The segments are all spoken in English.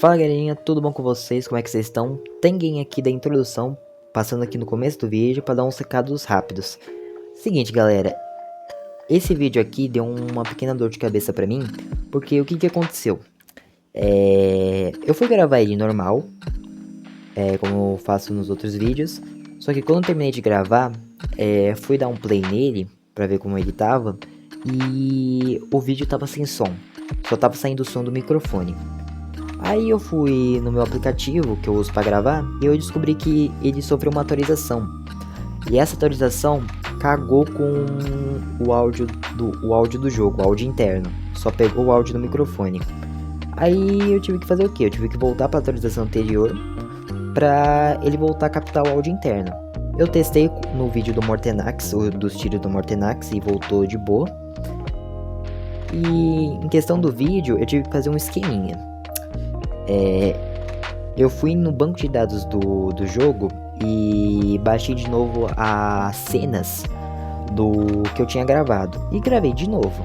Fala galerinha, tudo bom com vocês? Como é que vocês estão? Tem alguém aqui da introdução, passando aqui no começo do vídeo para dar uns recados rápidos. Seguinte galera, esse vídeo aqui deu uma pequena dor de cabeça pra mim, porque o que aconteceu? Eu fui gravar ele normal, como eu faço nos outros vídeos, só que quando eu terminei de gravar, fui dar um play nele pra ver como ele tava, e o vídeo tava sem som, só tava saindo o som do microfone. Aí eu fui no meu aplicativo que eu uso para gravar e eu descobri que ele sofreu uma atualização. E essa atualização cagou com o áudio do jogo, o áudio interno. Só pegou o áudio do microfone. Aí eu tive que fazer o quê? Eu tive que voltar para a atualização anterior para ele voltar a captar o áudio interno. Eu testei no vídeo do Mortenax, dos tiros do Mortenax, e voltou de boa. E em questão do vídeo, eu tive que fazer um esqueminha. Eu fui no banco de dados do jogo e baixei de novo as cenas do que eu tinha gravado e gravei de novo.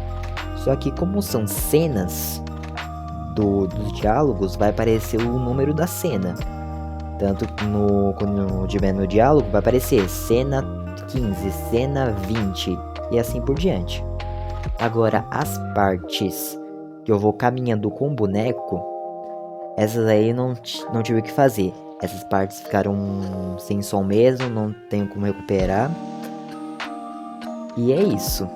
Só que como são cenas dos diálogos, vai aparecer o número da cena. Tanto quando tiver no diálogo vai aparecer cena 15, cena 20 e assim por diante. Agora as partes que eu vou caminhando com o boneco, essas aí não tive o que fazer. Essas partes ficaram sem som mesmo, não tenho como recuperar. E é isso.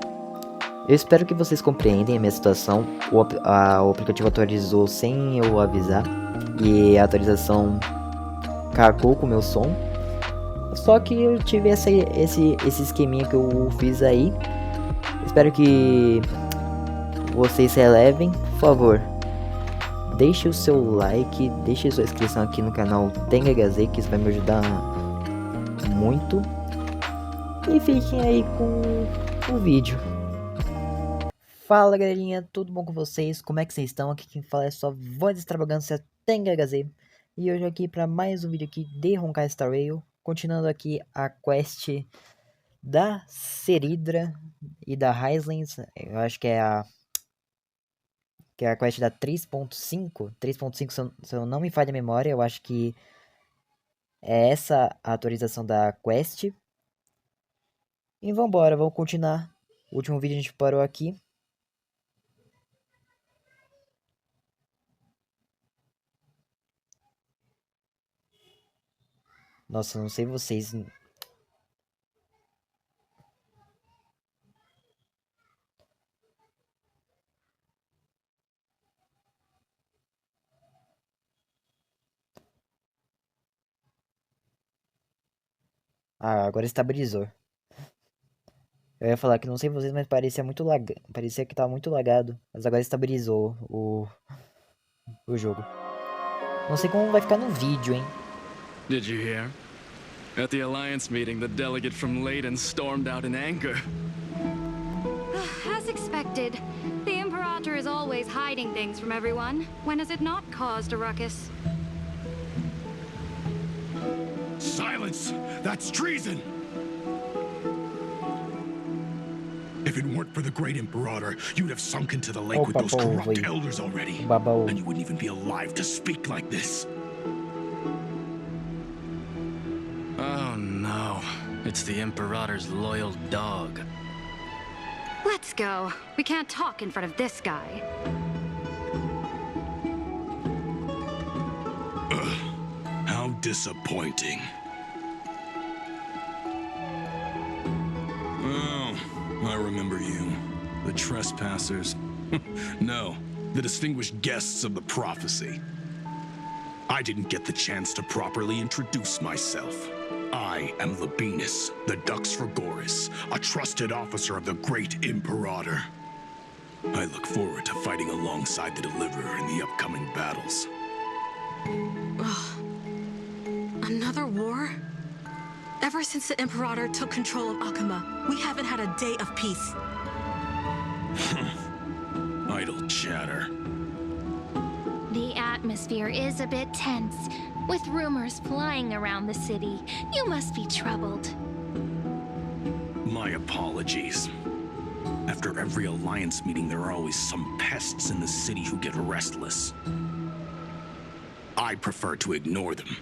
Eu espero que vocês compreendem a minha situação. O aplicativo atualizou sem eu avisar. E a atualização cagou com o meu som. Só que eu tive esse esqueminha que eu fiz aí. Espero que vocês se relevem, por favor. Deixe o seu like, deixe sua inscrição aqui no canal TengaGZ, que isso vai me ajudar muito. E fiquem aí com o vídeo. Fala galerinha, tudo bom com vocês? Como é que vocês estão? Aqui quem fala é sua voz extravagância TengaGZ. E hoje aqui para mais um vídeo aqui de Honkai Star Rail. Continuando aqui a quest da Seridra e da Highlands. Eu acho que é a quest da 3.5. 3.5, se eu não me falha a memória, eu acho que é essa a atualização da quest. E vambora, vamos continuar. O último vídeo a gente parou aqui. Nossa, não sei vocês. Ah, agora estabilizou. Eu ia falar que não sei vocês, mas parecia muito parecia que tava muito lagado. Mas agora estabilizou o jogo. Não sei como vai ficar no vídeo, hein? Did you hear? At the Alliance meeting, the delegate from Leyden stormed out in anger. As expected, the Imperator is always hiding things from everyone. When has it not caused a ruckus? Silence! That's treason! If it weren't for the great Imperator, you'd have sunk into the lake with those corrupt elders already. And you wouldn't even be alive to speak like this. Oh no, it's the Imperator's loyal dog. Let's go. We can't talk in front of this guy. How disappointing. Oh, I remember you. The trespassers. No, the distinguished guests of the prophecy. I didn't get the chance to properly introduce myself. I am Labienus, the Dux Frigoris, a trusted officer of the great Imperator. I look forward to fighting alongside the Deliverer in the upcoming battles. Another war? Ever since the Imperator took control of Akama, we haven't had a day of peace. Idle chatter. The atmosphere is a bit tense, with rumors flying around the city. You must be troubled. My apologies. After every Alliance meeting, there are always some pests in the city who get restless. I prefer to ignore them.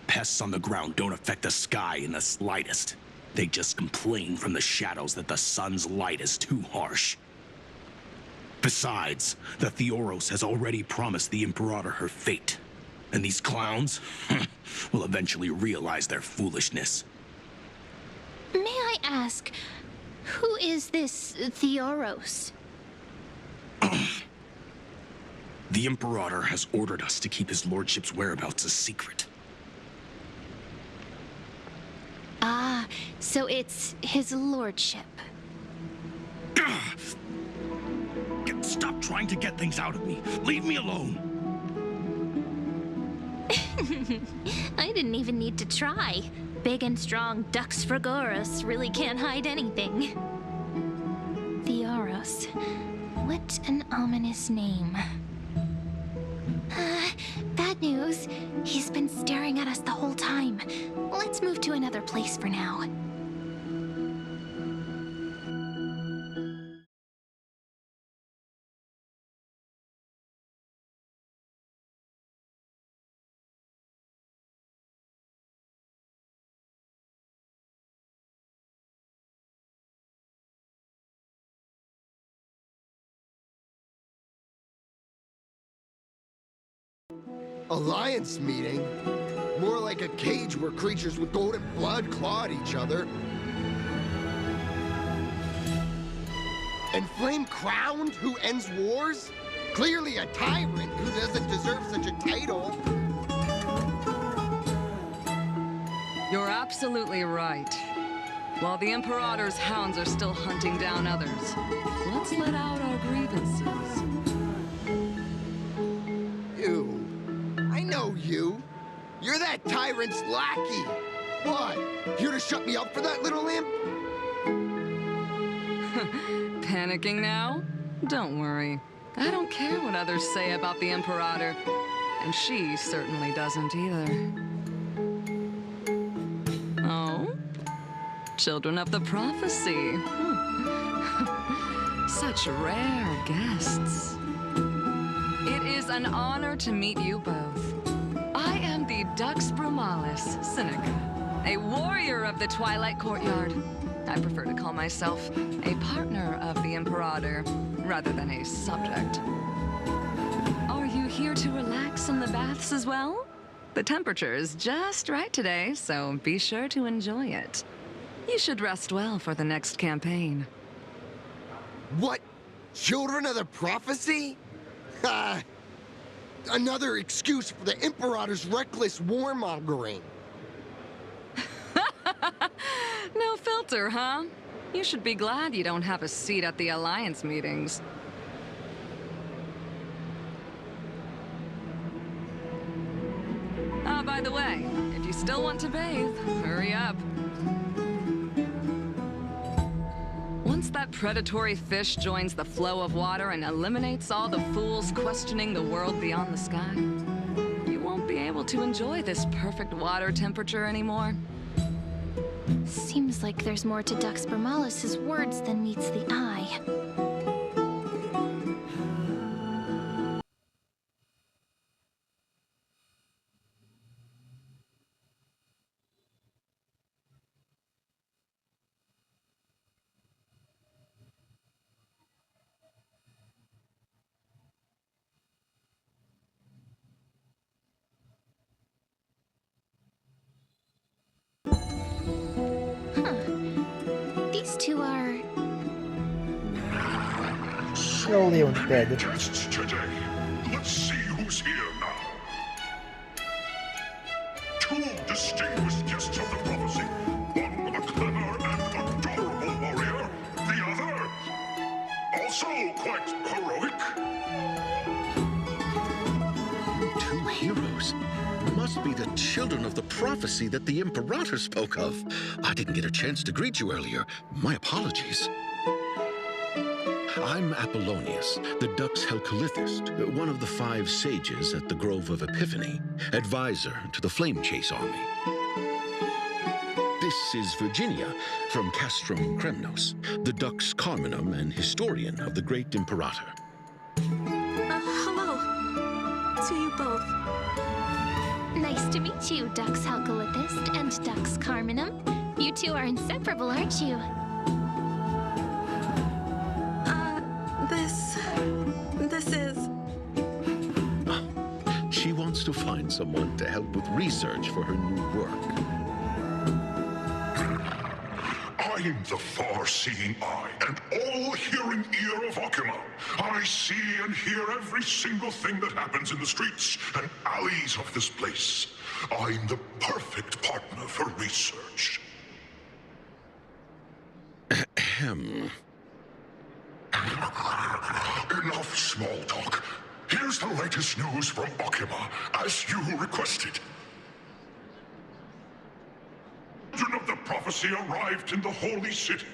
Pests on the ground don't affect the sky in the slightest. They just complain from the shadows that the sun's light is too harsh. Besides, the Theoros has already promised the Imperator her fate. And these clowns will eventually realize their foolishness. May I ask, who is this Theoros? The Imperator has ordered us to keep his lordship's whereabouts a secret. Ah, so it's his lordship. Stop trying to get things out of me. Leave me alone. I didn't even need to try. Big and strong Dux Fragoros really can't hide anything. Theoros. What an ominous name. Bad news. He's been staring at us the whole time. Let's move to another place for now. Alliance meeting? More like a cage where creatures with golden blood claw at each other. And Flame Crowned, who ends wars? Clearly a tyrant who doesn't deserve such a title. You're absolutely right. While the Imperator's hounds are still hunting down others, let's let out our grievances. You. I know you. You're that tyrant's lackey. What? Here to shut me up for that little imp? Panicking now? Don't worry. I don't care what others say about the Imperator. And she certainly doesn't either. Oh? Children of the Prophecy. Such rare guests. It is an honor to meet you both. I am the Dux Brumalis, Seneca, a warrior of the Twilight Courtyard. I prefer to call myself a partner of the Imperator, rather than a subject. Are you here to relax in the baths as well? The temperature is just right today, so be sure to enjoy it. You should rest well for the next campaign. What? Children of the Prophecy? Another excuse for the Imperator's reckless warmongering. No filter, huh? You should be glad you don't have a seat at the Alliance meetings. Ah, by the way, if you still want to bathe, hurry up. Once that predatory fish joins the flow of water and eliminates all the fools questioning the world beyond the sky, you won't be able to enjoy this perfect water temperature anymore. Seems like there's more to Dux Brumalis' words than meets the eye. These two are... É o leão de pedra. Guests today. Let's see who's here now. Two distinguished guests of the prophecy. One a clever and adorable warrior. The other, also quite heroic. Two heroes. Must be the children of the prophecy that the Imperator spoke of. I didn't get a chance to greet you earlier. My apologies. I'm Apollonius, the Dux Helcalithist, one of the 5 sages at the Grove of Epiphany, advisor to the Flame Chase army. This is Virginia from Castrum Kremnos, the Dux Carminum and historian of the great Imperator. Hello. To you both. Nice to meet you, Dux Halkalithist and Dux Carminum. You two are inseparable, aren't you? This is... She wants to find someone to help with research for her new work. I'm the far-seeing eye and all-hearing ear of Akuma. I see and hear every single thing that happens in the streets and alleys of this place. I'm the perfect partner for research. Ahem. Enough small talk. Here's the latest news from Akuma, as you requested. Children of the prophecy arrived in the holy city,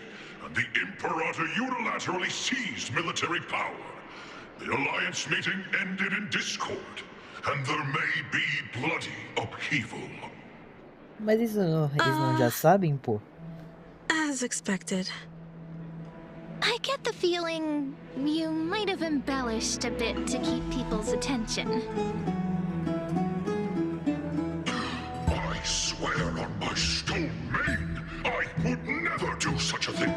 and the Imperator unilaterally seized military power. The Alliance meeting ended in discord, and there may be bloody upheaval. Mas eles não já sabem, pô? As expected. I get the feeling you might have embellished a bit to keep people's attention. I swear on my stone mane, I would never do such a thing.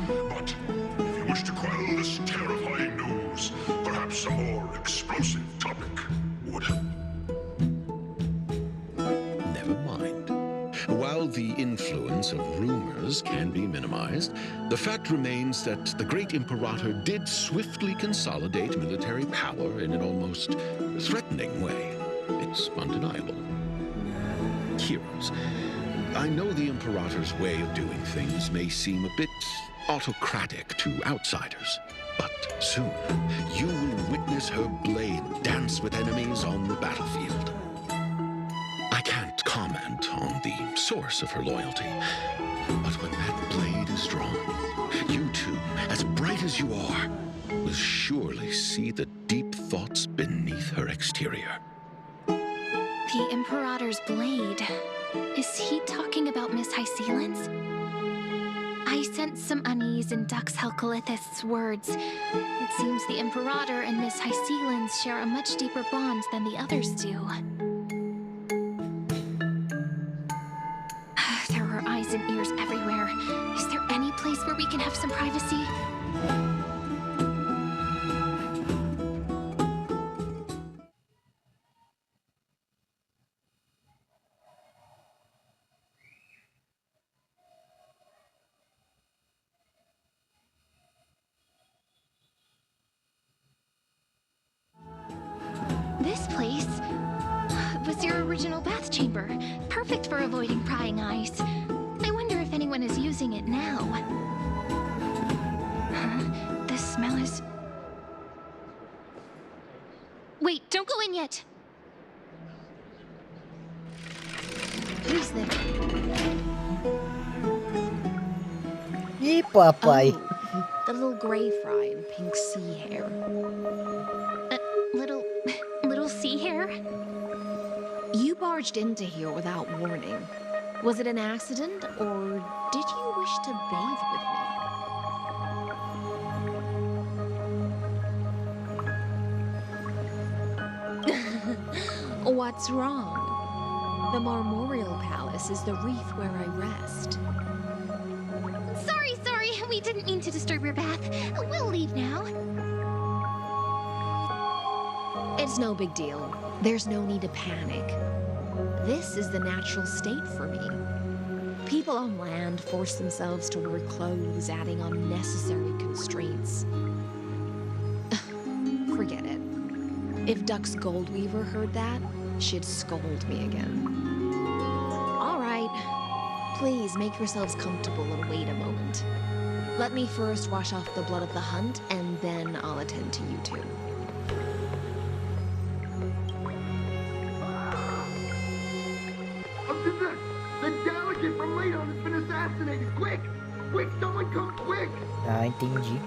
But if you wish to quell this terrifying news, perhaps a more explosive topic would help. Never mind. While the influence of rumors can be minimized, the fact remains that the great Imperator did swiftly consolidate military power in an almost threatening way. It's undeniable. Heroes, I know the Imperator's way of doing things may seem a bit autocratic to outsiders, but soon you will witness her blade dance with enemies on the battlefield. I can't comment on the source of her loyalty, but when that blade is drawn, you two, as bright as you are, will surely see the deep thoughts beneath her exterior. The Imperator's blade. Is he talking about Miss Hysealin's? I sense some unease in Dux Halkalithist's words. It seems the Imperator and Miss Hysealin's share a much deeper bond than the others do. There are eyes and ears everywhere. Is there any place where we can have some privacy? This place was your original bath chamber, perfect for avoiding prying eyes. I wonder if anyone is using it now. Huh? The smell is... Wait, don't go in yet! Who's there? Ih, papai. Oh, the little gray fry in pink sea hair. Little sea hair? You barged into here without warning. Was it an accident, or did you wish to bathe with me? What's wrong? The Marmoreal Palace is the reef where I rest. Sorry, we didn't mean to disturb your bath. We'll leave now. It's no big deal. There's no need to panic. This is the natural state for me. People on land force themselves to wear clothes, adding unnecessary constraints. Forget it. If Dux Goldweaver heard that, she'd scold me again. All right. Please make yourselves comfortable and wait a moment. Let me first wash off the blood of the hunt, and then I'll attend to you two. The delegate from Ladon has been assassinated! Quick! Quick, someone come quick! Ah, entendi.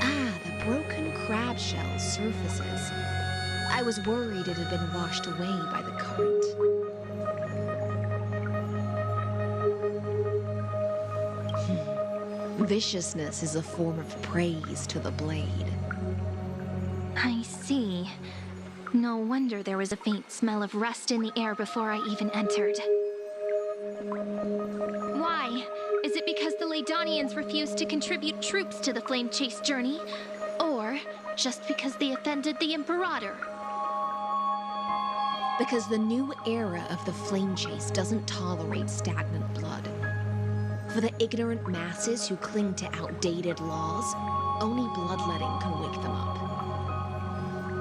Ah, the broken crab shell surfaces. I was worried it had been washed away by the current. Viciousness is a form of praise to the blade. I see. No No wonder there was a faint smell of rust in the air before I even entered. Why? Is it because the Laydonians refused to contribute troops to the Flame Chase journey? Or just because they offended the Imperator? Because the new era of the Flame Chase doesn't tolerate stagnant blood. For the ignorant masses who cling to outdated laws, only bloodletting can wake them up.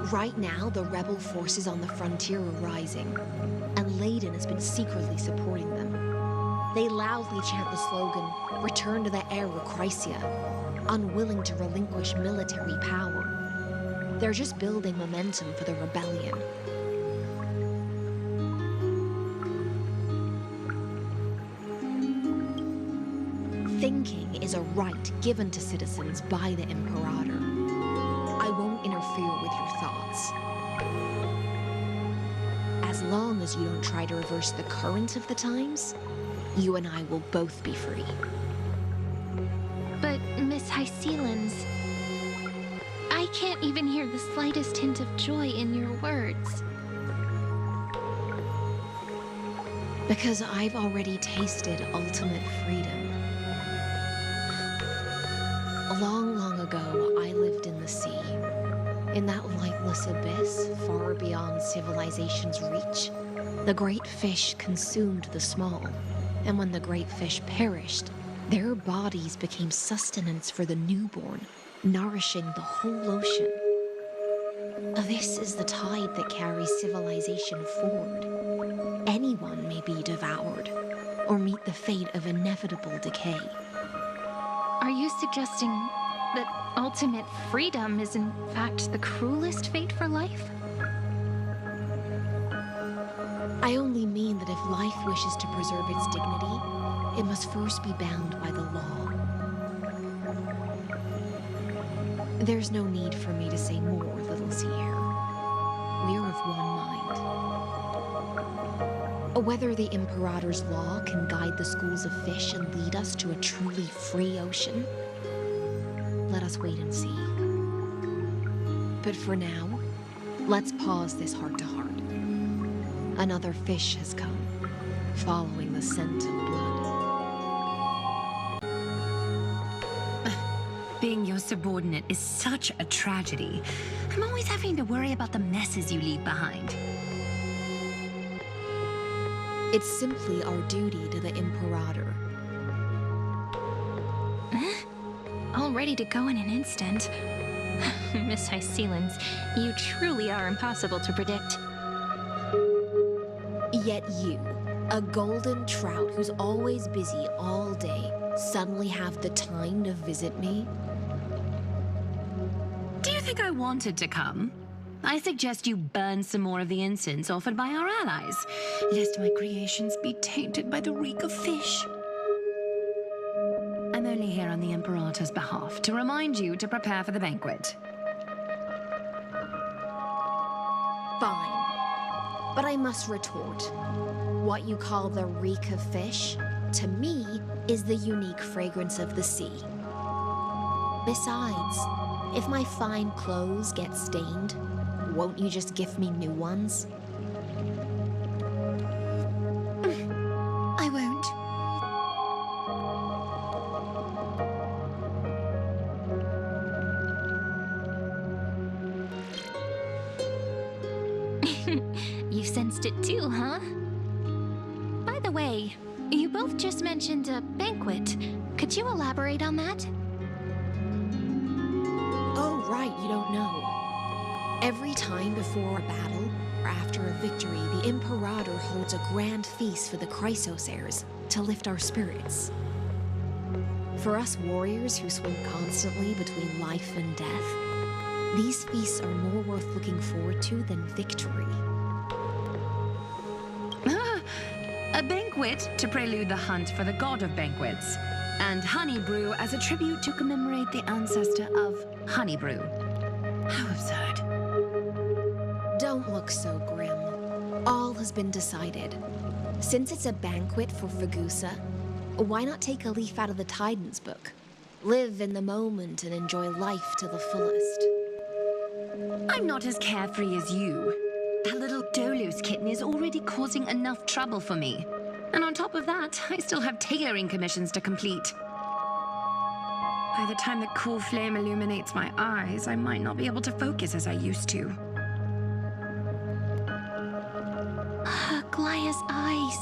Right now, the rebel forces on the frontier are rising, and Layden has been secretly supporting them. They loudly chant the slogan, "Return to the Era Chrysia," unwilling to relinquish military power. They're just building momentum for the rebellion. Thinking is a right given to citizens by the Imperator. I won't interfere with your thoughts. As long as you don't try to reverse the current of the times, you and I will both be free. But, Miss Hysealans, I can't even hear the slightest hint of joy in your words. Because I've already tasted ultimate freedom. Long ago, I lived in the sea. In that lightless abyss, far beyond civilization's reach, the great fish consumed the small. And when the great fish perished, their bodies became sustenance for the newborn, nourishing the whole ocean. This is the tide that carries civilization forward. Anyone may be devoured, or meet the fate of inevitable decay. Are you suggesting that ultimate freedom is in fact the cruelest fate for life? I only mean that if life wishes to preserve its dignity, it must first be bound by the law. There's no need for me to say more, Little Sierra. We're of one mind. Whether the Imperator's law can guide the schools of fish and lead us to a truly free ocean, let us wait and see. But for now, let's pause this heart-to-heart. Another fish has come, following the scent of blood. Being your subordinate is such a tragedy. I'm always having to worry about the messes you leave behind. It's simply our duty to the Imperator. All ready to go in an instant. Miss Hysealans, you truly are impossible to predict. Yet you, a golden trout who's always busy all day, suddenly have the time to visit me? Do you think I wanted to come? I suggest you burn some more of the incense offered by our allies, lest my creations be tainted by the reek of fish. I'm only here on the Imperator's behalf to remind you to prepare for the banquet. Fine. But I must retort. What you call the reek of fish, to me, is the unique fragrance of the sea. Besides, if my fine clothes get stained, won't you just gift me new ones? I won't. You sensed it too, huh? By the way, you both just mentioned a banquet. Could you elaborate on that? Oh, right, you don't know. Every time before a battle, or after a victory, the Imperator holds a grand feast for the Chrysos heirs to lift our spirits. For us warriors who swim constantly between life and death, these feasts are more worth looking forward to than victory. A banquet to prelude the hunt for the god of banquets, and honey brew as a tribute to commemorate the ancestor of honey brew. How absurd. Don't look so grim. All has been decided. Since it's a banquet for Fagusa, why not take a leaf out of the Tidens book? Live in the moment and enjoy life to the fullest. I'm not as carefree as you. That little Dolu's kitten is already causing enough trouble for me. And on top of that, I still have tailoring commissions to complete. By the time the cool flame illuminates my eyes, I might not be able to focus as I used to. Glaya's eyes.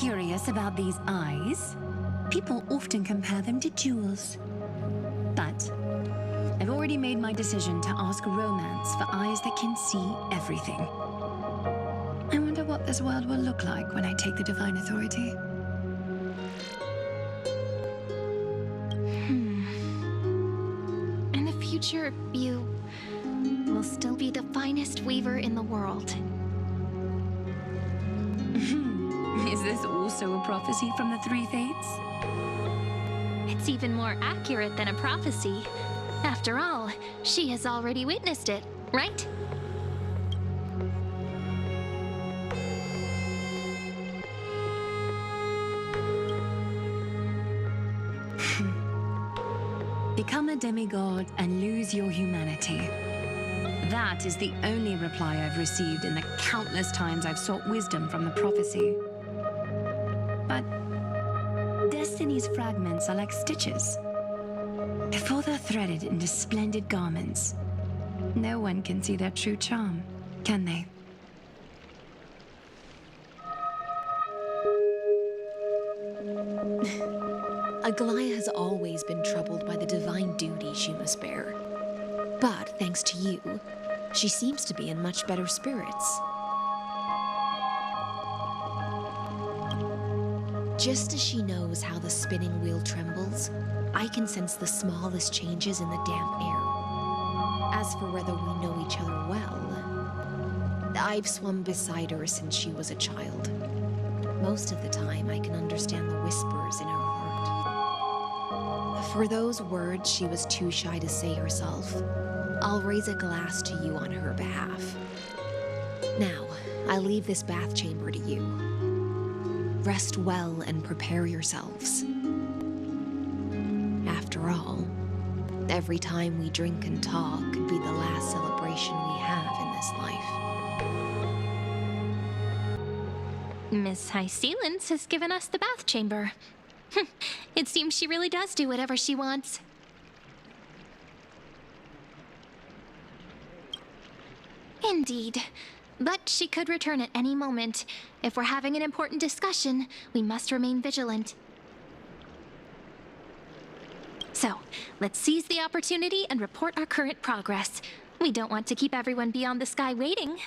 Curious about these eyes? People often compare them to jewels. But I've already made my decision to ask romance for eyes that can see everything. I wonder what this world will look like when I take the divine authority. In the future, you will still be the finest weaver in the world. Is this also a prophecy from the Three Fates? It's even more accurate than a prophecy. After all, she has already witnessed it, right? Become a demigod and lose your humanity. That is the only reply I've received in the countless times I've sought wisdom from the prophecy. But Destiny's fragments are like stitches. Before they're threaded into splendid garments, no one can see their true charm, can they? Aglaya has always been troubled by the divine duty she must bear. But thanks to you, she seems to be in much better spirits. Just as she knows how the spinning wheel trembles, I can sense the smallest changes in the damp air. As for whether we know each other well, I've swum beside her since she was a child. Most of the time, I can understand the whispers in her heart. For those words she was too shy to say herself, I'll raise a glass to you on her behalf. Now, I leave this bath chamber to you. Rest well and prepare yourselves. After all, every time we drink and talk could be the last celebration we have in this life. Miss High Sealance has given us the bath chamber. It seems she really does do whatever she wants. Indeed. But she could return at any moment. If we're having an important discussion, we must remain vigilant. So, let's seize the opportunity and report our current progress. We don't want to keep everyone beyond the sky waiting.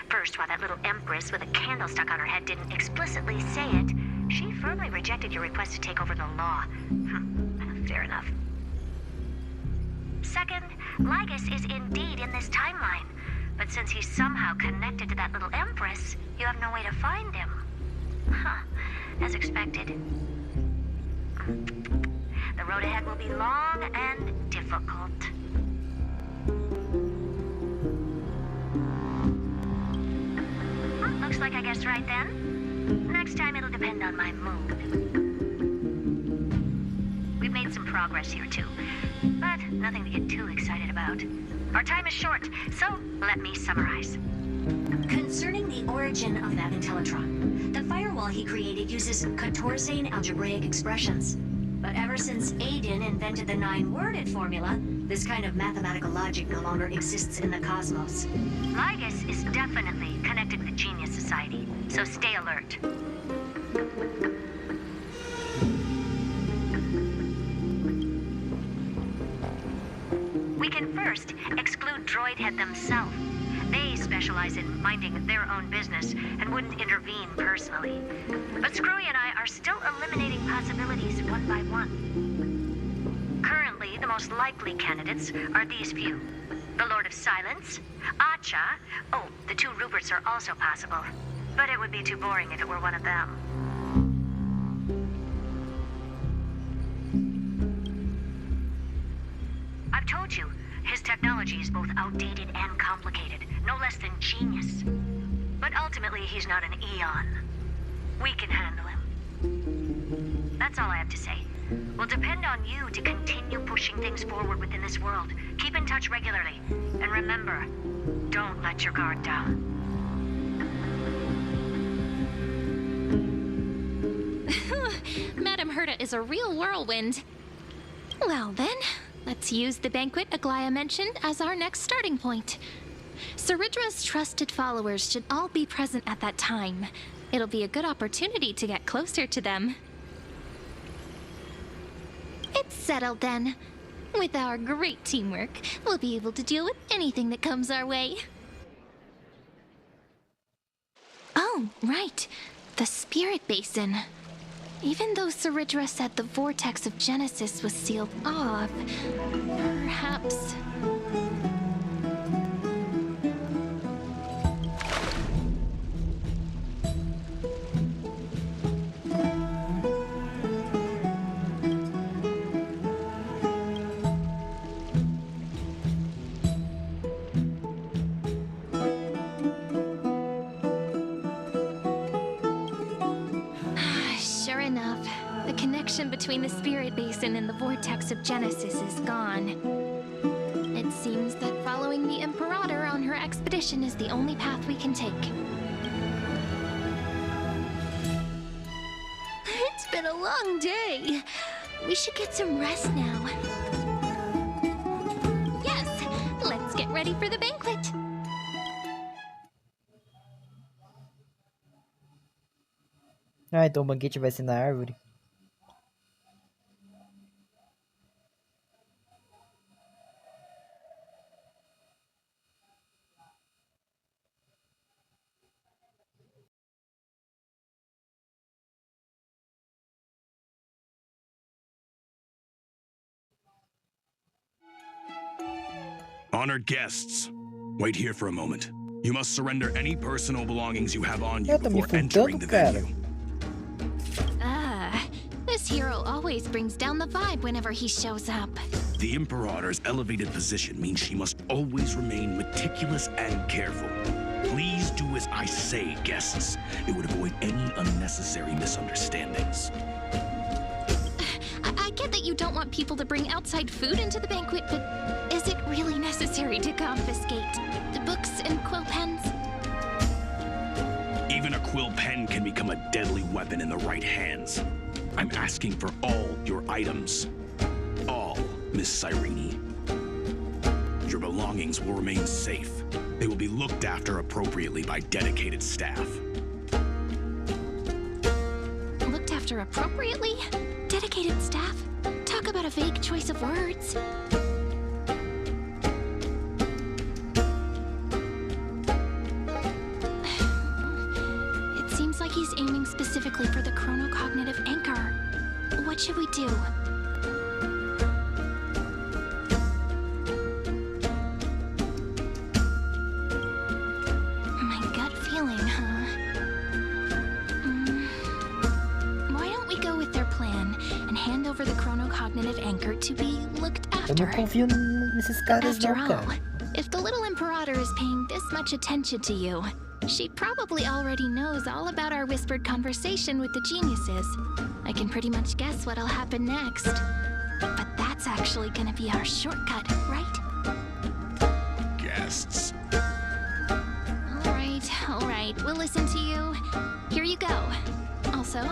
First, while that little empress with a candle stuck on her head didn't explicitly say it, she firmly rejected your request to take over the law. Fair enough. Second, Lygus is indeed in this timeline. But since he's somehow connected to that little empress, you have no way to find him. As expected. The road ahead will be long and difficult. Looks like I guessed right then. Next time it'll depend on my mood. We've made some progress here too, but nothing to get too excited about. Our time is short, so let me summarize. Concerning the origin of that Intellitron, the firewall he created uses Catorsane algebraic expressions. But ever since Aiden invented the 9-worded formula, this kind of mathematical logic no longer exists in the cosmos. Lygus is definitely connected to the Genius Society, so stay alert. We can first exclude Droidhead themselves. They specialize in minding their own business and wouldn't intervene personally. But Screwy and I are still eliminating possibilities one by one. Currently, the most likely candidates are these few. The Lord of Silence, Acha, oh, the 2 Ruperts are also possible. But it would be too boring if it were one of them. I've told you, his technology is both outdated and complicated, no less than genius. But ultimately, he's not an Eon. We can handle him. That's all I have to say. will depend on you to continue pushing things forward within this world. Keep in touch regularly. And remember, don't let your guard down. Madame Herta is a real whirlwind. Well then, let's use the banquet Aglaya mentioned as our next starting point. Saridra's trusted followers should all be present at that time. It'll be a good opportunity to get closer to them. It's settled then. With our great teamwork, we'll be able to deal with anything that comes our way. Oh, right. The Spirit Basin. Even though Saridra said the Vortex of Genesis was sealed off, perhaps... between the Spirit Basin and the Vortex of Genesis is gone. It seems that following the Imperator on her expedition is the only path we can take. It's been a long day. We should get some rest now. Yes, let's get ready for the banquet. Ah, então o banquete vai ser na árvore. Honored guests, wait here for a moment. You must surrender any personal belongings you have on you before entering the venue. This hero always brings down the vibe whenever he shows up. The Imperator's elevated position means she must always remain meticulous and careful. Please do as I say, guests. It would avoid any unnecessary misunderstandings. I get that you don't want people to bring outside food into the banquet, but is it really necessary to confiscate the books and quill pens? Even a quill pen can become a deadly weapon in the right hands. I'm asking for all your items. All, Miss Cyrene. Your belongings will remain safe. They will be looked after appropriately by dedicated staff. Looked after appropriately? Dedicated staff? Talk about a vague choice of words. It seems like he's aiming specifically for the chronocognitive anchor. What should we do? My gut feeling, huh? Why don't we go with their plan and hand over the chronocognitive anchor to be looked after? Eu não confio nesses caras After não, all, cara. if the little Imperator is paying this much attention to you, she probably already knows all about our whispered conversation with the geniuses. I can pretty much guess what'll happen next. But that's actually gonna be our shortcut, right? Guests. All right, we'll listen to you. Here you go. Also,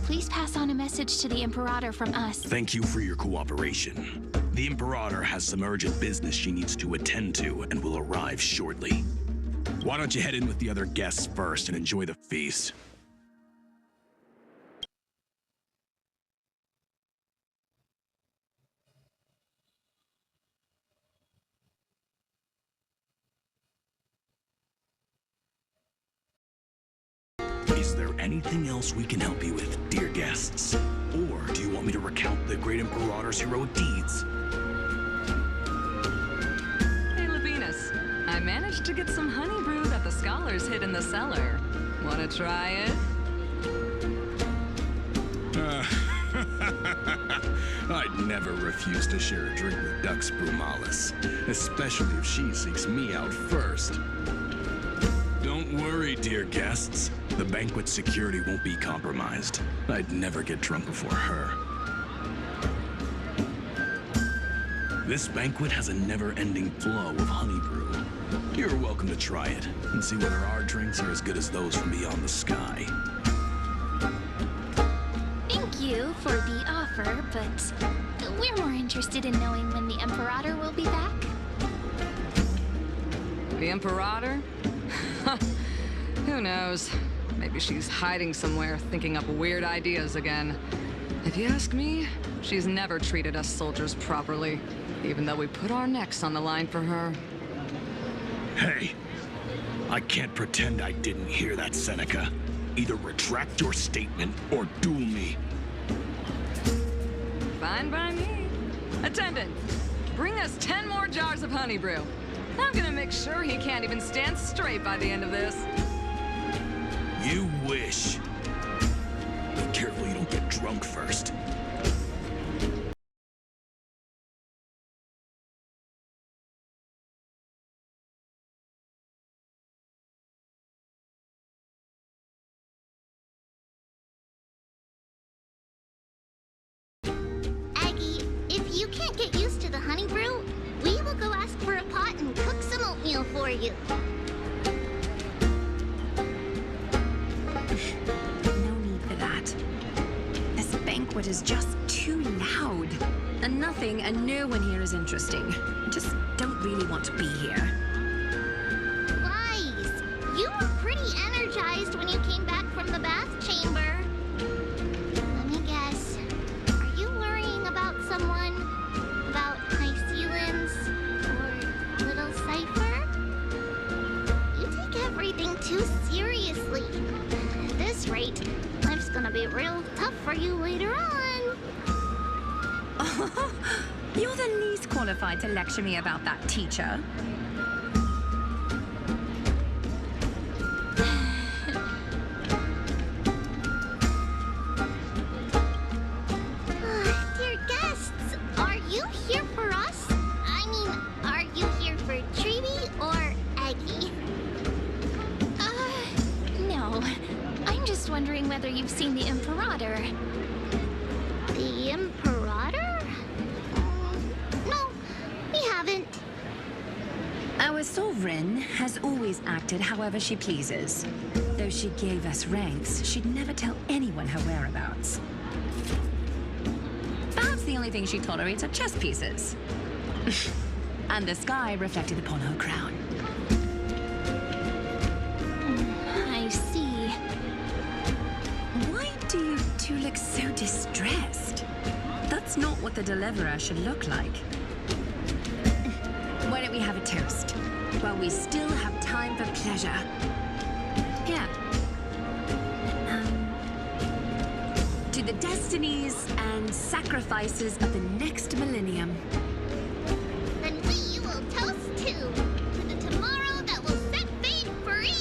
please pass on a message to the Imperator from us. Thank you for your cooperation. The Imperator has some urgent business she needs to attend to and will arrive shortly. Why don't you head in with the other guests first and enjoy the feast? Is there anything else we can help you with, dear guests? Or do you want me to recount the great Imperator's heroic deeds? Hey, Lavinus. I managed to get some honey brew that the scholars hid in the cellar. Wanna try it? I'd never refuse to share a drink with Dux Brumalis, especially if she seeks me out first. Don't worry, dear guests. The banquet security won't be compromised. I'd never get drunk before her. This banquet has a never-ending flow of honey brew. You're welcome to try it and see whether our drinks are as good as those from beyond the sky. Thank you for the offer, but we're more interested in knowing when the Imperator will be back. The Imperator? Who knows? Maybe she's hiding somewhere, thinking up weird ideas again. If you ask me, she's never treated us soldiers properly, even though we put our necks on the line for her. Hey, I can't pretend I didn't hear that, Seneca. Either retract your statement or duel me. Fine by me. Attendant, bring us 10 more jars of honey brew. I'm gonna make sure he can't even stand straight by the end of this. You wish. Be careful you don't get drunk first. Aggie, if you can't get used to the honey brew, we will go ask for a pot and cook some oatmeal for you. No need for that. This banquet is just too loud. And nothing and no one here is interesting. I just don't really want to be here. Wise, you were pretty energized when you came back from the bath chamber. Let me guess. Are you worrying about someone? About Hycealans? Or Little Cypher? You take everything too seriously. At this rate, life's gonna be real tough for you later on. You're the least qualified to lecture me about that, teacher. Dear guests, are you here for us? I mean, are you here for Treeby or Aggie? No. I'm just wondering whether you've seen the Imperator. The Imperator? No, we haven't. Our sovereign has always acted however she pleases. Though she gave us ranks, she'd never tell anyone her whereabouts. Perhaps the only thing she tolerates are chess pieces. And the sky reflected upon her crown. I see. Why do you two look so distressed? That's not what the deliverer should look like. Why don't we have a toast? While we still have time for pleasure. Here. To the destinies and sacrifices of the next millennium. Then we will toast to the tomorrow that will set Fate free.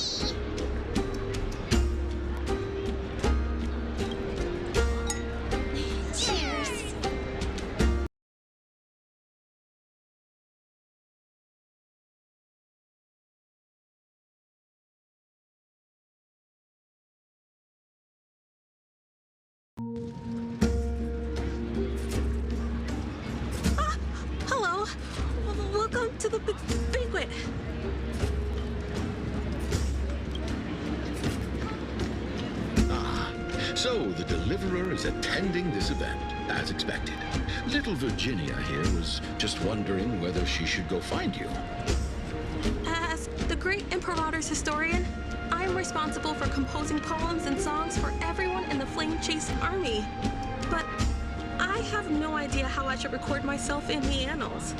Cheers. Hello. Welcome to the banquet. So the deliverer is attending this event, as expected. Little Virginia here was just wondering whether she should go find you. As the great Imperator's historian, I am responsible for composing poems and songs for everyone in the Flame Chase army. But I have no idea how I should record myself in the annals.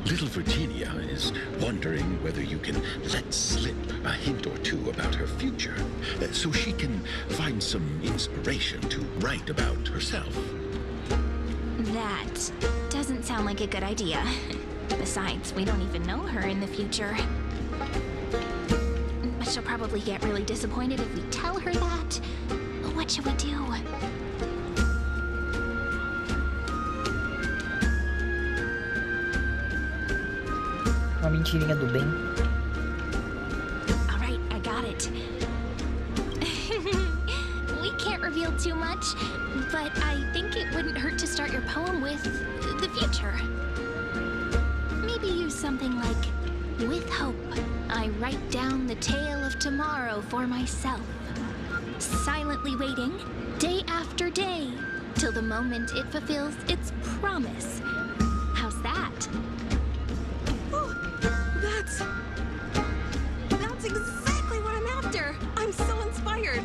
Little Virginia is wondering whether you can let slip a hint or two about her future, so she can find some inspiration to write about herself. That doesn't sound like a good idea. Besides, we don't even know her in the future. But she'll probably get really disappointed if we tell her that. What should we do? Uma mentirinha do bem. All right, I got it. can't reveal too much, but I think it wouldn't hurt to start your poem with the signature. Maybe use something like, "With hope, I write down the tale of tomorrow for myself. Silently waiting, day after day, till the moment it fulfills its promise." How's that? Oh, that's exactly what I'm after. I'm so inspired.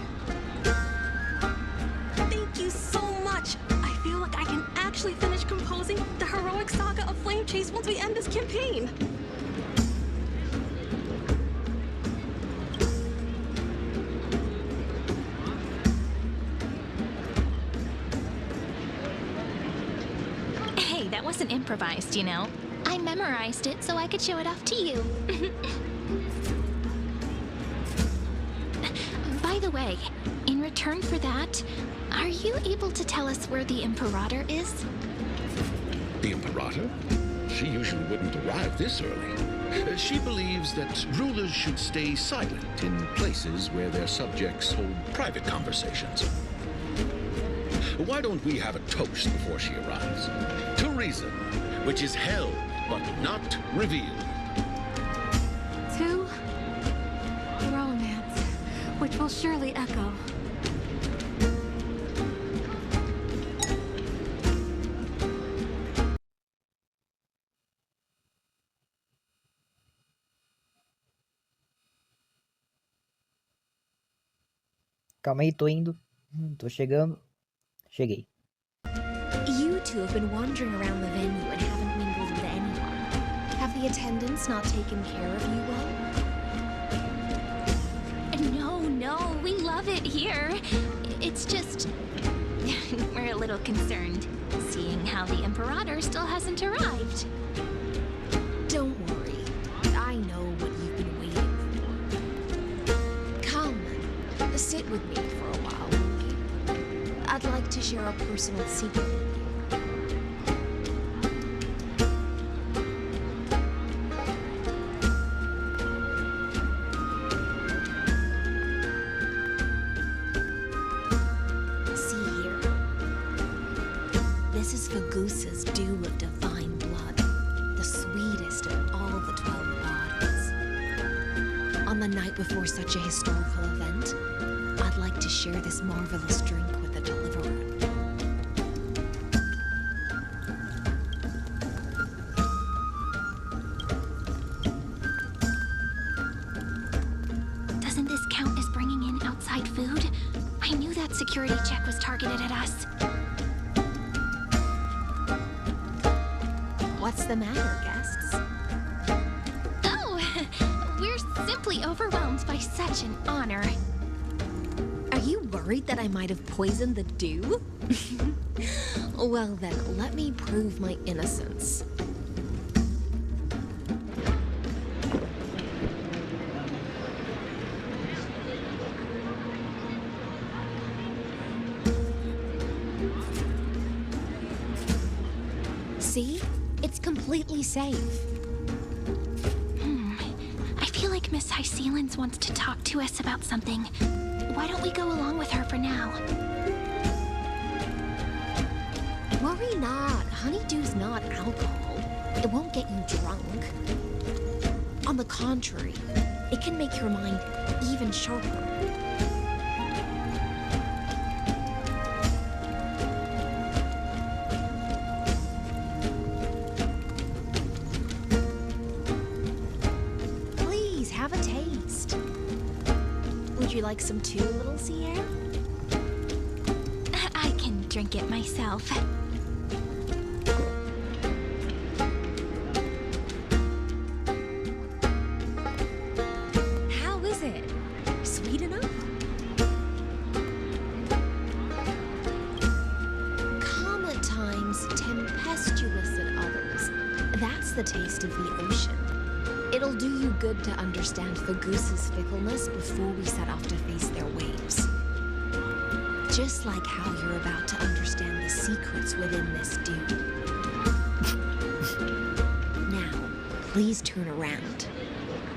Thank you so much. I feel like I can actually finish composing the heroic saga of Flame Chase once we end this campaign. Hey, that wasn't improvised, you know. I memorized it so I could show it off to you. By the way, in return for that, are you able to tell us where the Imperator is? The Imperator? She usually wouldn't arrive this early. She believes that rulers should stay silent in places where their subjects hold private conversations. Why don't we have a toast before she arrives? To reason, which is held but not revealed. To romance, which will surely echo. Calma aí, tô indo. Tô chegando. Cheguei. You two have been wandering around the venue and haven't mingled with anyone. Have the attendants not taken care of you well? No, we love it here. It's just... we're a little concerned, seeing how the Imperator still hasn't arrived. Don't worry. I know what you've been waiting for. Come, sit with me for a while, will you? I'd like to share a personal secret with you. Goose's dew of divine blood, the sweetest of all the 12 bodies. On the night before such a historical event, I'd like to share this marvelous drink with the deliverer. Doesn't this count as bringing in outside food? I knew that security check was targeted at us. What's the matter, guests? Oh, we're simply overwhelmed by such an honor. Are you worried that I might have poisoned the dew? Well then, let me prove my innocence. See? It's completely safe. I feel like Miss Hysealins wants to talk to us about something. Why don't we go along with her for now? Worry not. Honeydew's not alcohol. It won't get you drunk. On the contrary, it can make your mind even sharper. Have a taste. Would you like some too, little Sierra? I can drink it myself. How is it? Sweet enough? Calm at times, tempestuous at others. That's the taste of the ocean. It'll do you good to understand the goose's fickleness before we set off to face their waves. Just like how you're about to understand the secrets within this dew. Now, please turn around.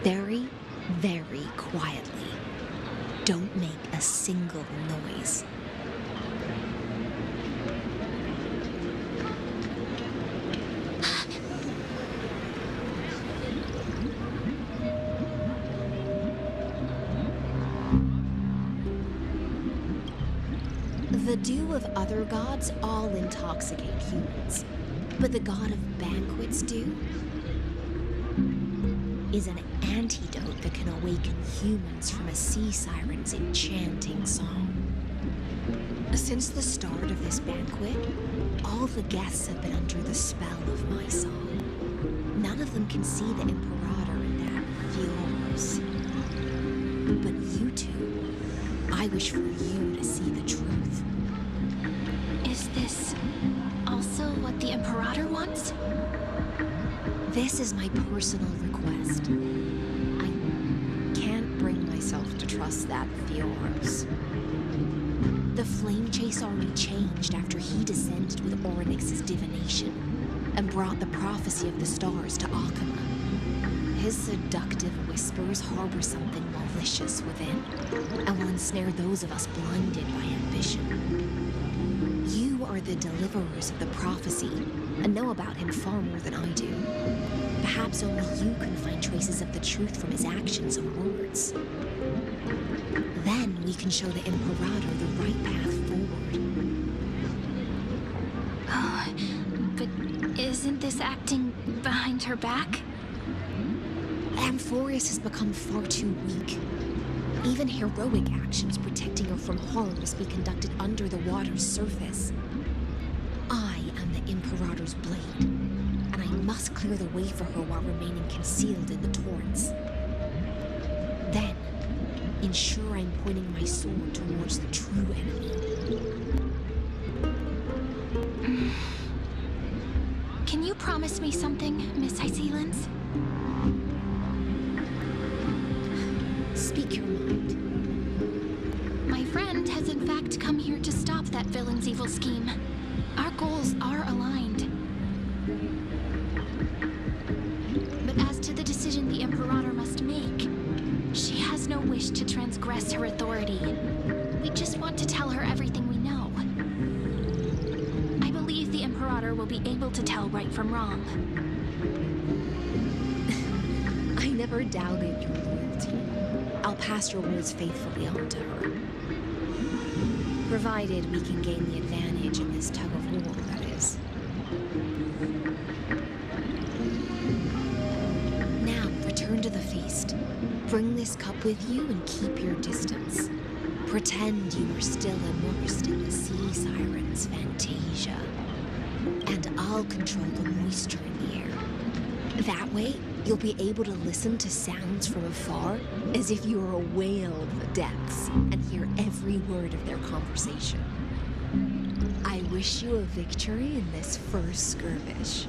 Very, very quietly. Don't make a single noise. stew of other gods all intoxicate humans. But the god of banquets stew is an antidote that can awaken humans from a sea siren's enchanting song. Since the start of this banquet, all the guests have been under the spell of my song. None of them can see the Imperator in that Fioros. But you two, I wish for you to see the truth. Is this also what the Imperator wants? This is my personal request. I can't bring myself to trust that Fioros. The flame chase already changed after he descended with Orynyx's divination and brought the prophecy of the stars to Akama. His seductive whispers harbor something malicious within and will ensnare those of us blinded by ambition. You are the deliverers of the prophecy and know about him far more than I do. Perhaps only you can find traces of the truth from his actions and words. Then we can show the Imperator the right path forward. Oh, but isn't this acting behind her back? Amphorius has become far too weak. Even heroic actions protecting her from harm must be conducted under the water's surface. I am the Imperator's blade, and I must clear the way for her while remaining concealed in the torrents. Then, ensure I'm pointing my sword towards the true enemy. Can you promise me something, Miss Hysealens? Speak your mind. My friend has in fact come here to stop that villain's evil scheme. Our goals are aligned. But as to the decision the Imperator must make, she has no wish to transgress her authority. We just want to tell her everything we know. I believe the Imperator will be able to tell right from wrong. I never doubted your loyalty. I'll pass your words faithfully on to her. Provided we can gain the advantage in this tug of war, that is. Now, return to the feast. Bring this cup with you and keep your distance. Pretend you are still immersed in the sea siren's fantasia. And I'll control the moisture in the air. That way, you'll be able to listen to sounds from afar as if you were a whale of the depths and hear every word of their conversation. I wish you a victory in this first skirmish.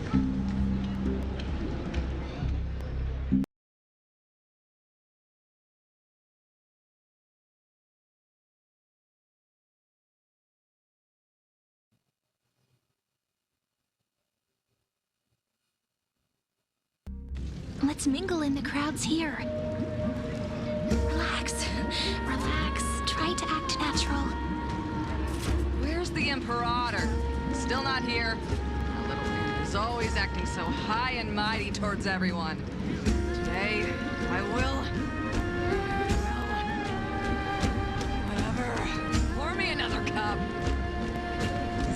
Let's mingle in the crowds here. Relax. Relax. Try to act natural. Where's the Imperator? Still not here. That little man is always acting so high and mighty towards everyone. Today, I will... whatever. Pour me another cup.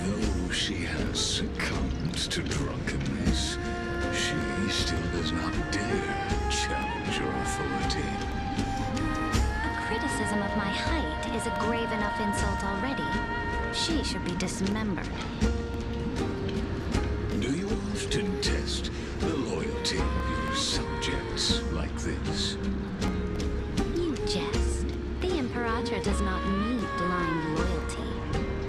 Though she has succumbed to drunkenness, she still does not dare challenge your authority. A criticism of my height is a grave enough insult already. She should be dismembered. Do you often test the loyalty of your subjects like this? You jest. The Imperator does not need blind loyalty.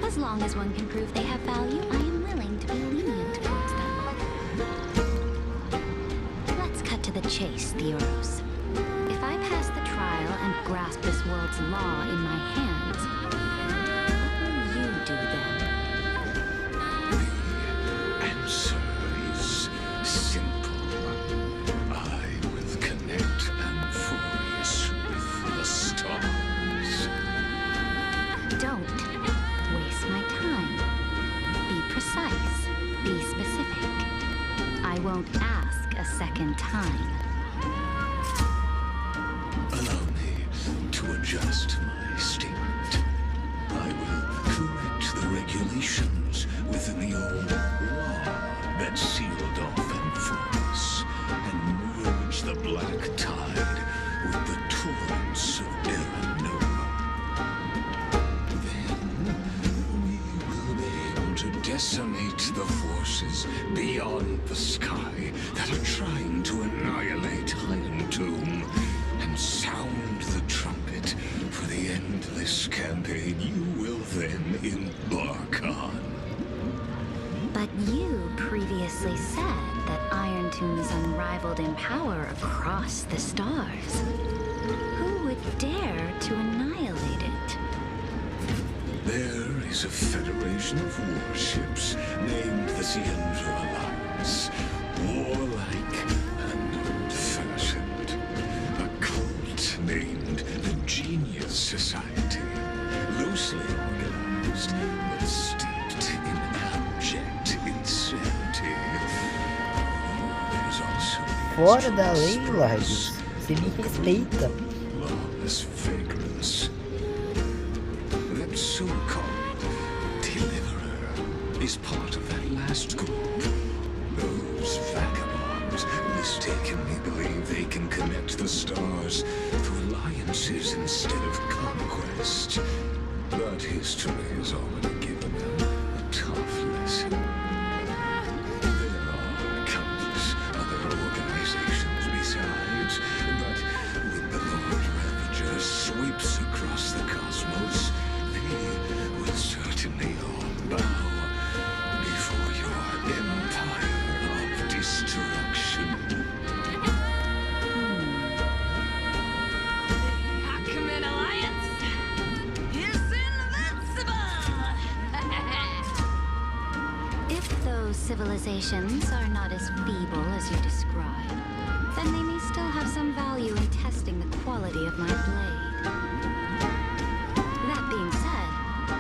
As long as one can prove they have value, I am willing to be lenient towards them. Let's cut to the chase, Theoros. If I pass the trial and grasp this world's law in my hands, what will you do then? The answer is simple. I will connect Amphorius with the stars. Don't waste my time. Be precise. Be specific. I won't ask a second time. Allow me to adjust my statement. I will correct the regulations within the old law that sealed off Enforce and merged the black tide with the torrents of Era Nova. Then we will be able to decimate the forces beyond the sky that are trying to annihilate Iron Tomb and sound the trumpet for the endless campaign you will then embark on. But you previously said that Iron Tomb is unrivaled in power across the stars. Who would dare to annihilate it? There is a federation of warships named the Siendra Alliance, warlike and old-fashioned. A cult named the Genius Society, loosely organized, but steeped in abject insanity. There's also Fora da lei, Largos. Você me respeita. lawless vagrants. That so-called deliverer is part of that last group. Those vagabonds mistakenly believe they can connect the stars through alliances instead of conquest. But history has already given them a tough lesson. There are countless other organizations besides, but when the Lord Ravager sweeps across the cosmos, they will certainly all bow before your empire of destruction. Ackman Alliance is invincible! If those civilizations are not as feeble as you describe, then they may still have some value in testing the quality of my blade. That being said,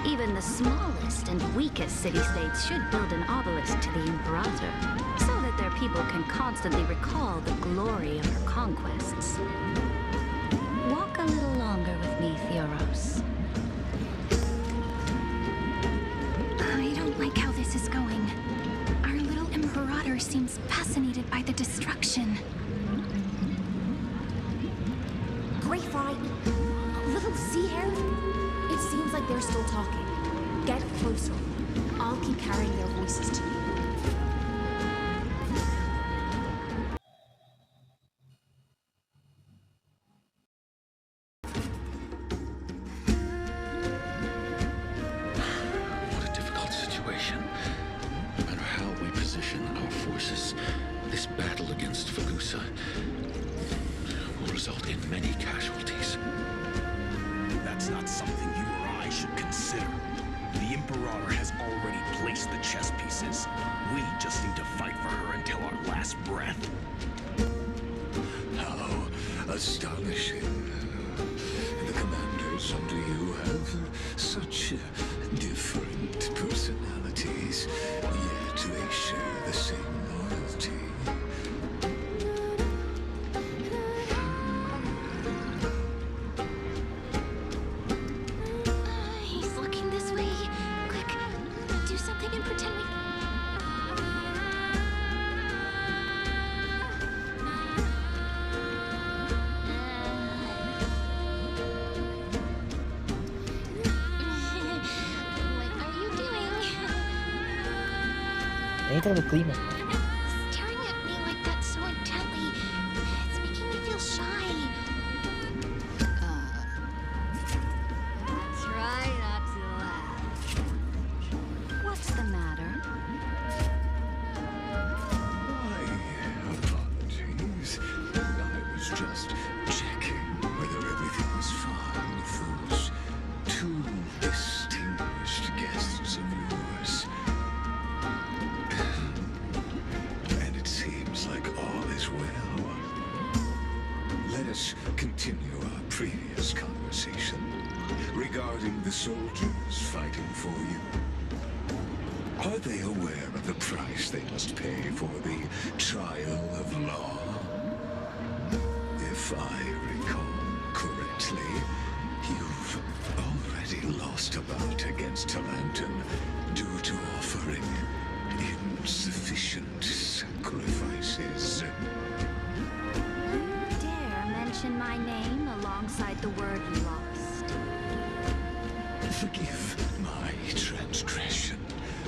even the smallest and weakest city-states should build an obelisk to the Imperator, so that their people can constantly recall the glory of her conquests. Walk a little longer with me, Theoros. I don't like how this is going. Our little Imperator seems fascinated by the destruction. Great fight. A little sea air? It seems like they're still talking. Get closer. I'll keep carrying their voices to you. What a difficult situation. No matter how we position our forces, this battle against Fagusa will result in many casualties. That's not something you or I should consider. The Imperator has already placed the chess pieces. We just need to fight for her until our last breath. How astonishing. The commanders under you have such different personalities, yet they share the same loyalty. He's looking this way. Quick, do something and pretend we... What are you doing? Entra no clima. Staring at me like that so intently. It's making me feel shy. Try not to laugh. What's the matter? My apologies. I was just checking whether everything was fine with those two distinguished guests of yours. And it seems like all is well. Let us continue our previous conversation regarding the soldiers fighting for you. Are they aware of the price they must pay for the trial of law? If I recall correctly, you've already already lost a bout against Talanton due to offering insufficient sacrifices. You dare mention my name alongside the word lost? Forgive my transgression,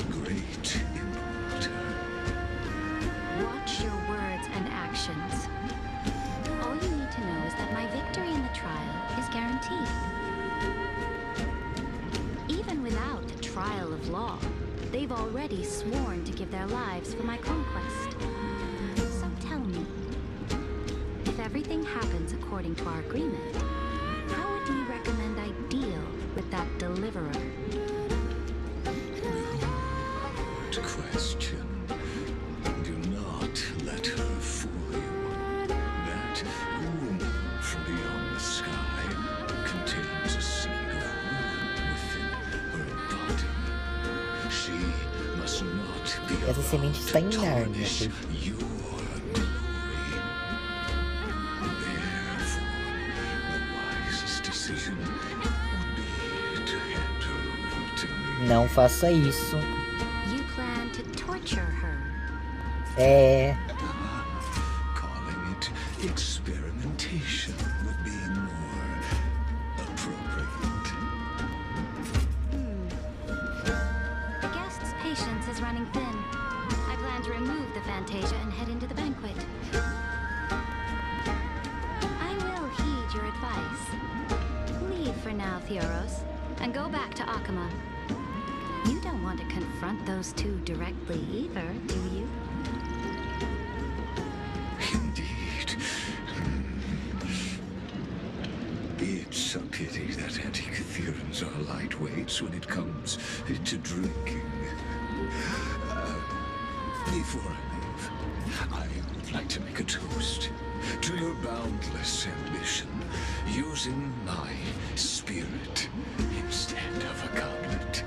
great Imperator. Watch your words and actions. All you need to know is that my victory in the trial is guaranteed. Even without a trial of law, they've already sworn to give their lives for my conquest. So tell me, if everything happens according to our agreement, how would you recommend I deal with that deliverer? Good question. Do not let her fool you. That woman from beyond the sky contains a seed of ruin within her body. She must not be Essa semente está em Nárnia. tarnish your glory. Therefore, the wisest decision would be to hand her over to me. Não faça isso. You plan to torture her. É. Calling it experimentation would be more appropriate. The guest's patience is running thin. I plan to remove the Fantasia and head into the banquet. I will heed your advice. Leave for now, Theoros, and go back to Akama. You don't want to confront those two directly either, do you? Indeed. It's a pity that anti-Catherians are lightweights when it comes to drinking. Before I leave, I would like to make a toast to your boundless ambition, using my spirit instead of a goblet.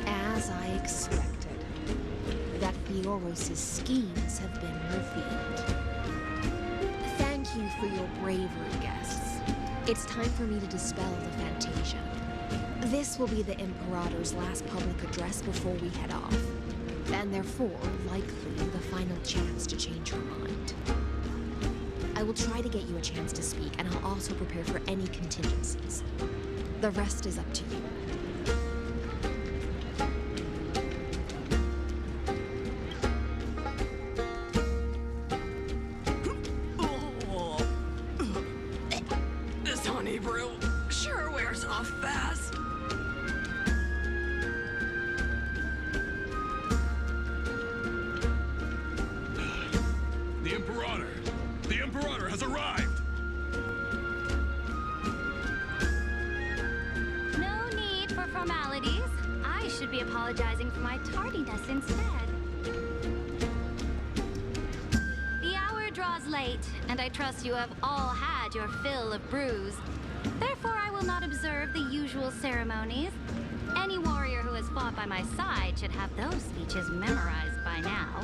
As I expected, that Theoros' schemes have been revealed. Thank you for your bravery, guests. It's time for me to dispel the Fantasia. This will be the Imperator's last public address before we head off, and therefore, likely, the final chance to change her mind. I will try to get you a chance to speak, and I'll also prepare for any contingencies. The rest is up to you. This honey brew sure wears off fast. The Imperator! The Imperator has arrived! No need for formalities. I should be apologizing for my tardiness instead. The hour draws late, and I trust you have all had your fill of brews. Therefore, I will not observe the usual ceremonies. Any warrior who has fought by my side should have those speeches memorized by now.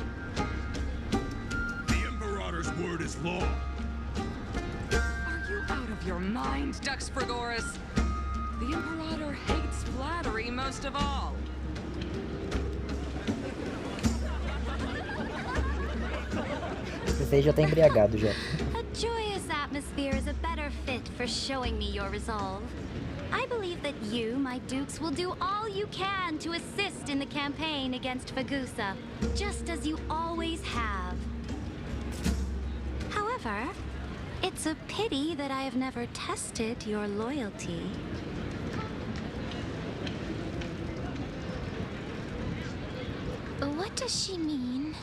The Imperator's word is law. Are you out of your mind, Dux Frigoris? The Imperator hates flattery most of all. Você já tá embriagado já. A joyous atmosphere is a better fit for showing me your resolve. I believe that you, my dukes, will do all you can to assist in the campaign against Fagusa, just as you always have. However, it's a pity that I have never tested your loyalty. What does she mean?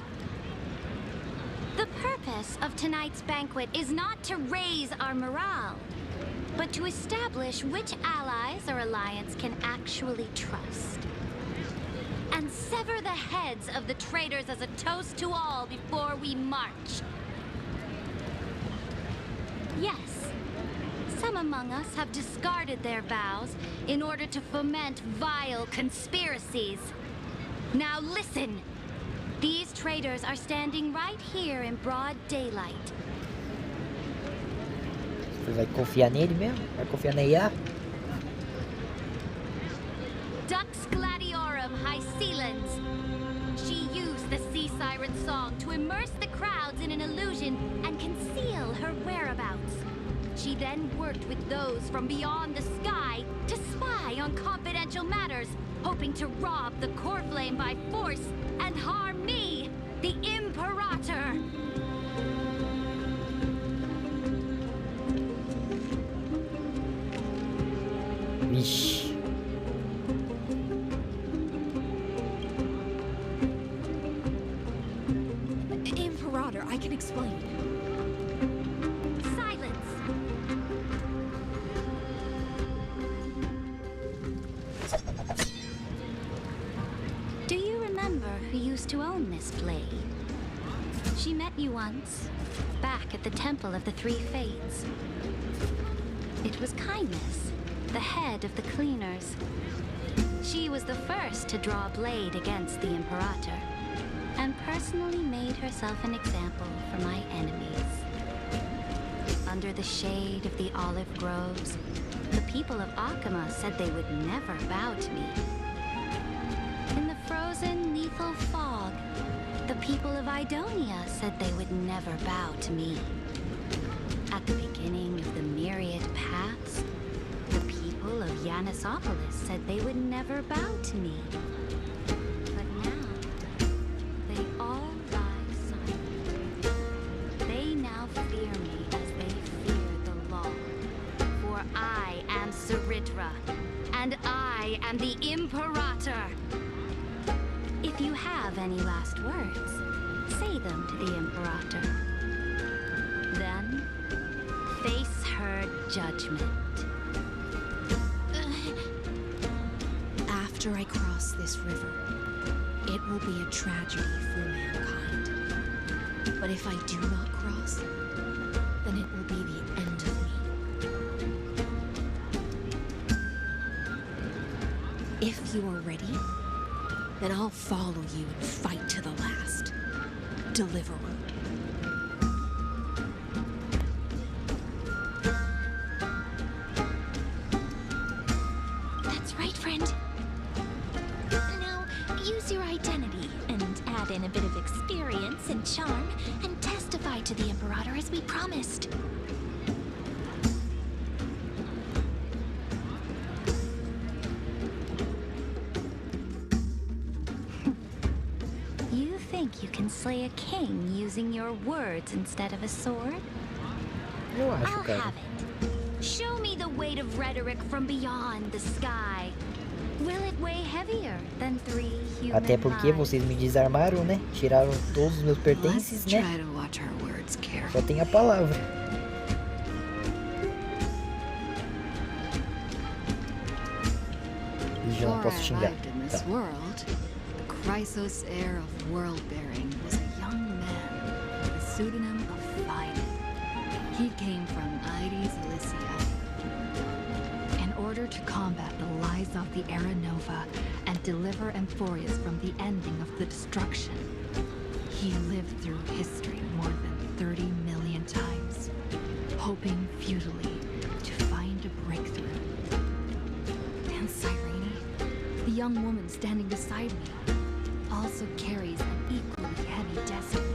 The purpose of tonight's banquet is not to raise our morale, but to establish which allies our alliance can actually trust. And sever the heads of the traitors as a toast to all before we march. Yes, some among us have discarded their vows in order to foment vile conspiracies. Now listen! These traitors are standing right here in broad daylight. Você vai confiar nele mesmo? Vai confiar na IA? Dux Gladiorum Hycelans. She used the sea siren song to immerse the crowds in an illusion and conceal her whereabouts. She then worked with those from beyond the sky to spy on confidential matters, hoping to rob the core flame by force and harm me, the Imperator. Vixe. Imperator, I can explain. Silence. Do you remember who used to own this blade? She met you once, back at the Temple of the Three Fates. It was Kindness, the head of the cleaners. She was the first to draw a blade against the Imperator, and personally made herself an example for my enemies. Under the shade of the olive groves, the people of Akama said they would never bow to me. In the frozen, lethal fog, the people of Idonia said they would never bow to me. At the beginning of the myriad paths, the people of Yanisopolis said they would never bow to me. But now, they all lie silent. They now fear me as they fear the law. For I am Saritra, and I am the Imperator. If you have any last words, say them to the Imperator. Then, face her judgment. After I cross this river, it will be a tragedy for mankind. But if I do not cross, then it will be the end of me. If you are ready, then I'll follow you and fight to the last. Deliverer. That's right, friend. Now, use your identity and add in a bit of experience and charm and testify to the Imperator as we promised. You think you can slay a king using your words instead of a sword? Eu acho, I'll cara. have it. Show me the weight of rhetoric from beyond the sky. Will it weigh heavier than 3 human Até porque vocês me desarmaram, né? Tiraram todos os meus pertences, né? Try to watch our words Só carefully. tem a palavra. E já não Before posso I xingar. arrived in this Tá. world, the Chrysos heir of world-bearing was a young man with the pseudonym of Fine. He came from Ides Elysia. In order to combat the lies of the Era Nova and deliver Emphorius from the ending of the destruction, he lived through history more than 30 million times, hoping futilely to find a breakthrough. And Cyrene, the young woman standing beside me, also carries an equally heavy destiny.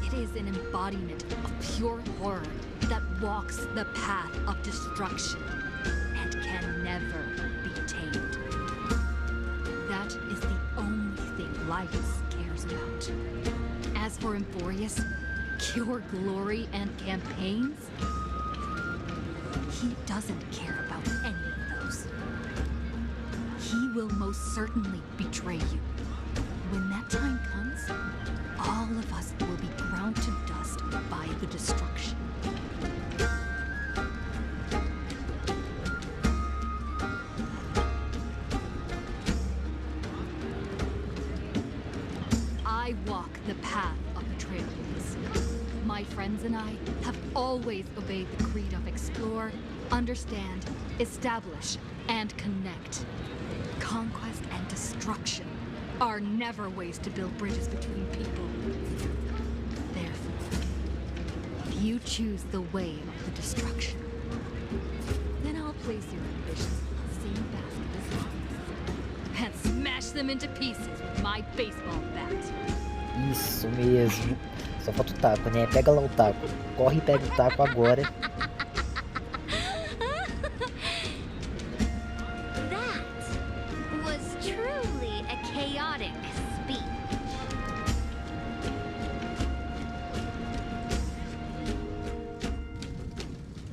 It is an embodiment of pure horror that walks the path of destruction and can never be tamed. That is the only thing Lycus cares about. As for Emphorius, pure glory and campaigns, he doesn't care about any of those. He will most certainly betray you. When that time comes, all of us will be ground to dust by the destruction. I walk the path of the trailblaze. My friends and I have always obeyed the creed of explore, understand, establish, and connect. Conquest and destruction are never ways to build bridges between people. Therefore, if you choose the way of the destruction, then I'll place your ambitions in the same basket as mine and smash them into pieces with my baseball bat. Isso mesmo. Só falta o taco, né? Pega lá o taco. Corre e pega o taco agora. That was truly a chaotic speech.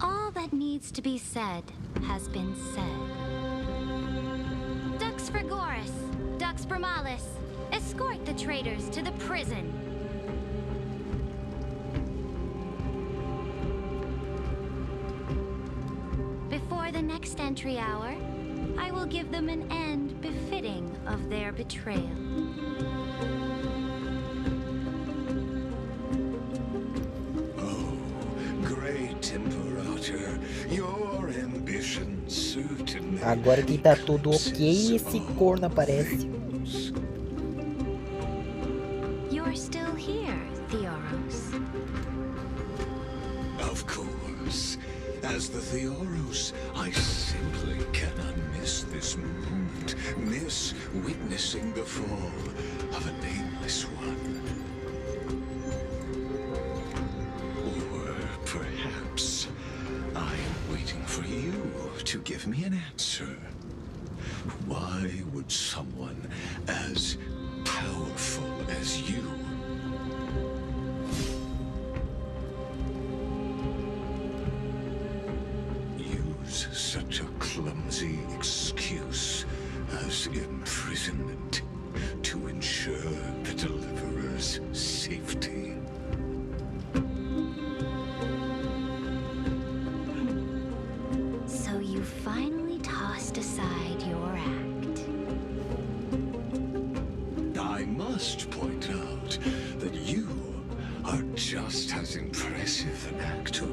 All that needs to be said has been said. Dux Frigoris, Dux Bromalis, escort the traitors to the prison. Before the next entry hour, I will give them an end befitting of their betrayal. Oh, great Imperator, your ambition certainly. Agora que tá tudo ok, esse corno aparece. You're still here, Theoros. Of course. As the Theoros, I simply cannot miss this moment, miss witnessing the fall of a nameless one. Or perhaps I'm waiting for you to give me an answer. Why would someone as powerful as you use such a clumsy excuse as imprisonment to ensure the deliverer's safety? So you finally tossed aside your act. I must point out that you are just as impressive an actor.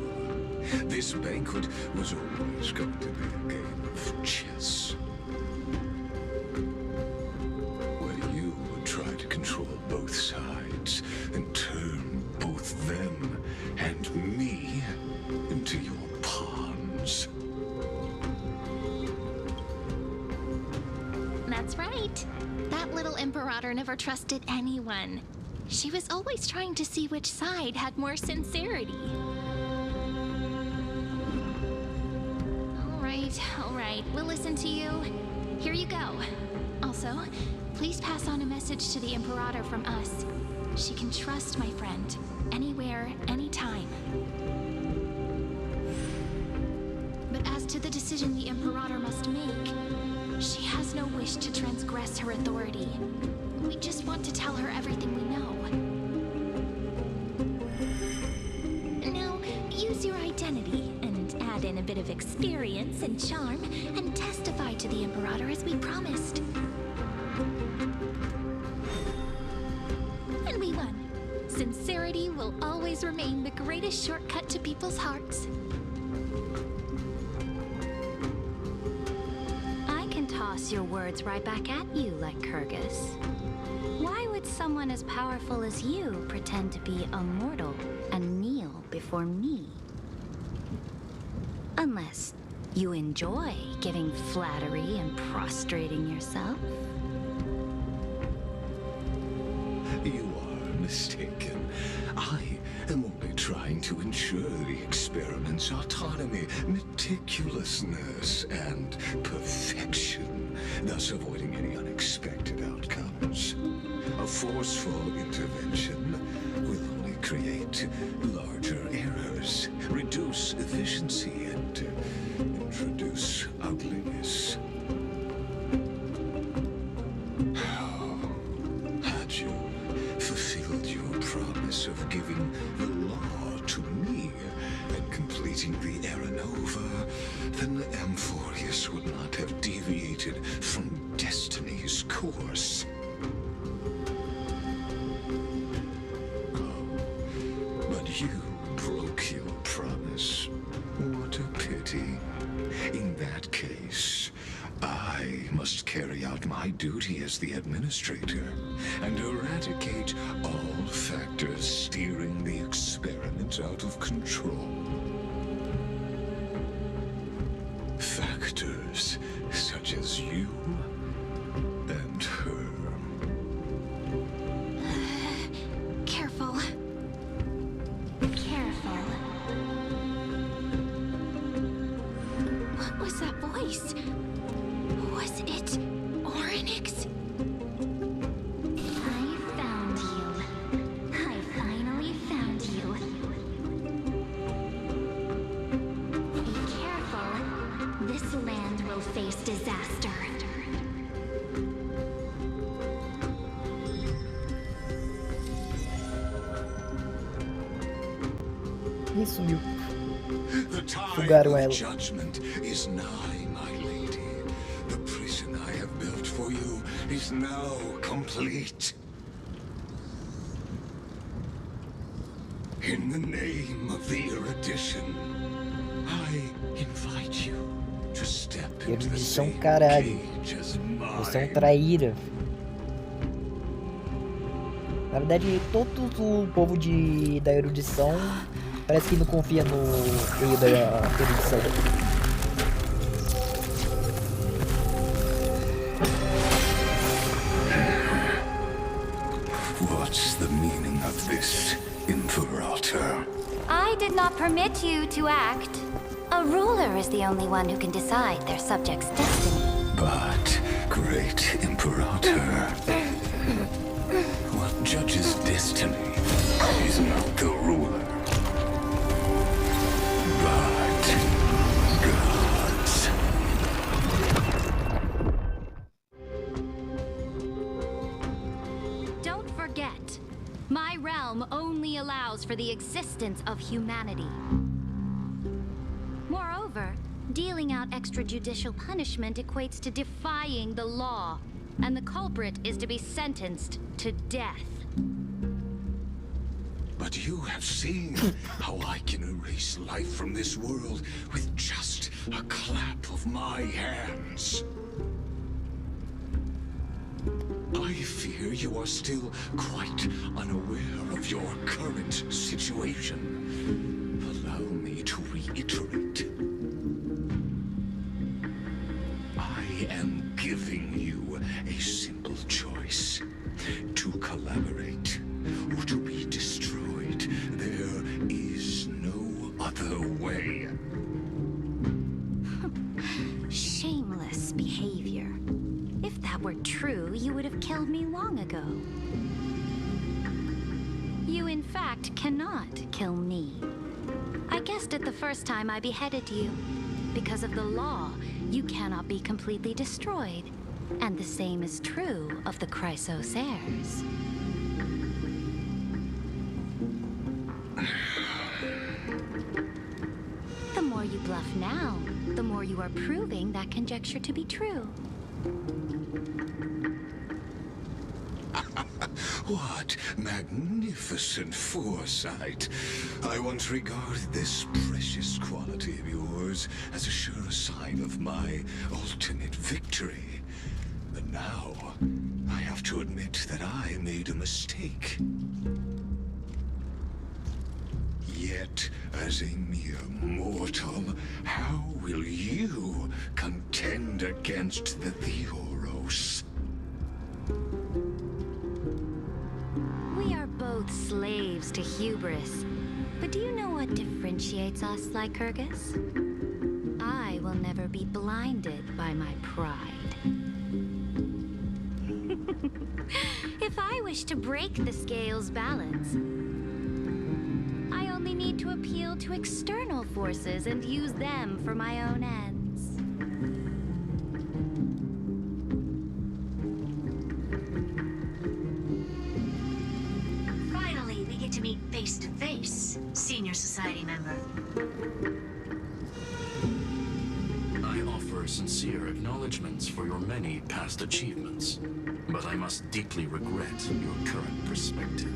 This banquet was always going to be a game of chess, where you would try to control both sides and turn both them and me into your pawns. That's right. That little Imperator never trusted anyone. She was always trying to see which side had more sincerity. All right, we'll listen to you. Here you go. Also, please pass on a message to the Imperator from us. She can trust my friend, anywhere, anytime. But as to the decision the Imperator must make, she has no wish to transgress her authority. We just want to tell her everything we know. Now, use your identity and add in a bit of experience and charm and testify to the Imperator as we promised. And we won. Sincerity will always remain the greatest shortcut to people's hearts. I can toss your words right back at you like Kyrgyz. Why would someone as powerful as you pretend to be a mortal and kneel before me? Unless you enjoy giving flattery and prostrating yourself. You are mistaken. I am only trying to ensure the experiment's autonomy, meticulousness, and perfection, thus avoiding any unexpected outcomes. A forceful intervention will only create larger errors, reduce efficiency, and introduce ugliness. Had you fulfilled your promise of giving the law to me and completing the Aranova, then Amphorius would not have deviated from destiny's course. But you my duty as the administrator and eradicate all factors steering the experiment out of control. Factors such as you and her. Careful. Careful. What was that voice? Was it Oryx? I found you. I finally found you. Be careful. This land will face disaster. Ih, sumiu. The time Sugaram of ela. judgment is nigh, my lady. The prison I have built for you is now complete. In the name of the erudition, I invite you to step into the Erudição, same caralho. cage as Você é um mine. traíra. Na verdade, todo o povo da erudição parece que não confia no meio da erudição. What's the meaning of this, Imperator? I did not permit you to act. A ruler is the only one who can decide their subject's destiny. But, great Imperator, what judges destiny is not the ruler, but gods. Don't forget, my realm only allows for the existence of humanity. Moreover, dealing out extrajudicial punishment equates to defying the law, and the culprit is to be sentenced to death. But you have seen how I can erase life from this world with just a clap of my hands. I fear you are still quite unaware of your current situation. Allow me to reiterate. I am giving you a simple choice. To collaborate or to be destroyed. There is no other way. Shameless behavior. If that were true, you would have killed me long ago. You, in fact, cannot kill me. I guessed it the first time I beheaded you. Because of the law, you cannot be completely destroyed. And the same is true of the Chrysosairs. The more you bluff now, the more you are proving that conjecture to be true. What magnificent foresight. I once regarded this precious quality of yours as a sure sign of my ultimate victory. But now, I have to admit that I made a mistake. Yet, as a mere mortal, how will you contend against the Theoros? We are both slaves to hubris. But do you know what differentiates us, Lycurgus? I will never be blinded by my pride. If I wish to break the scale's balance, I only need to appeal to external forces and use them for my own ends. Finally, we get to meet face to face, Senior Society member. I offer sincere acknowledgments for your many past achievements, but I must deeply regret your current perspective.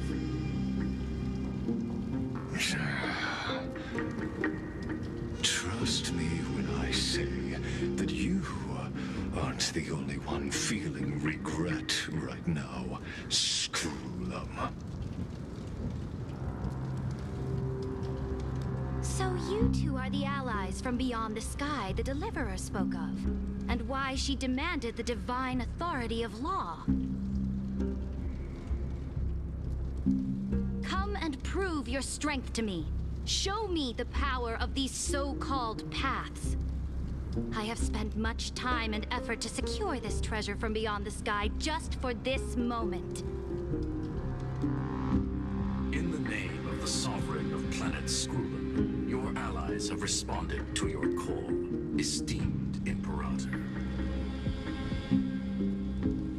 Trust me when I say that you aren't the only one feeling regret right now. Screw them. So you two are the allies from beyond the sky the Deliverer spoke of, and why she demanded the divine authority of law. Come and prove your strength to me. Show me the power of these so-called paths. I have spent much time and effort to secure this treasure from beyond the sky just for this moment. In the name of the Sovereign of Planet Skrulin, your allies have responded to your call, esteemed Imperator.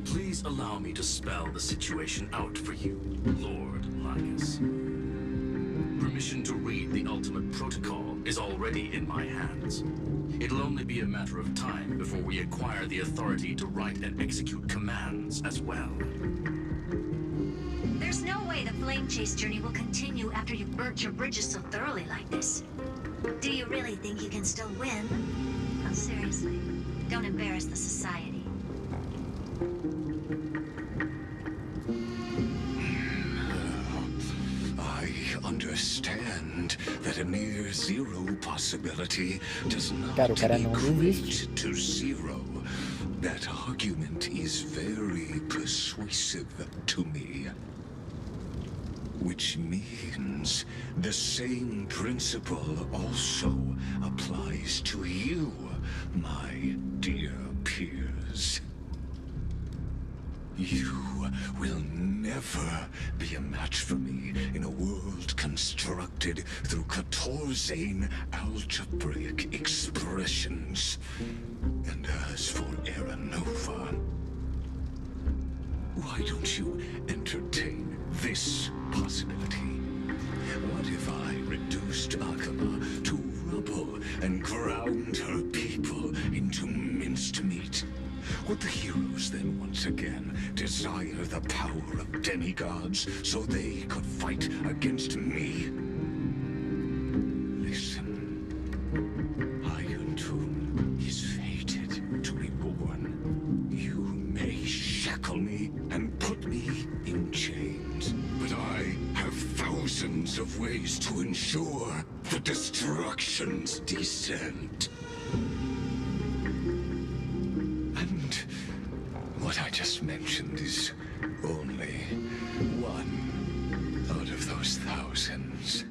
Please allow me to spell the situation out for you, Lord Lycus. Permission to read the ultimate protocol is already in my hands. It'll only be a matter of time before we acquire the authority to write and execute commands as well. There's no way the flame chase journey will continue after you've burnt your bridges so thoroughly like this. Do you really think you can still win? Oh, seriously, don't embarrass the society. I understand that a near zero possibility does not Cara, o cara não equate desiste. to zero. That argument is very persuasive to me. Which means the same principle also applies to you, my dear peers. You will never be a match for me in a world constructed through Catorzane algebraic expressions. And as for Aranova, why don't you entertain this possibility? What if I reduced Akama to rubble and ground her people into minced meat? Would the heroes then once again desire the power of demigods so they could fight against me? Listen, Iron Tomb is fated to be born. You may shackle me and put me in chains, but I have thousands of ways to ensure the destruction's descent. And what I just mentioned is only one out of those thousands.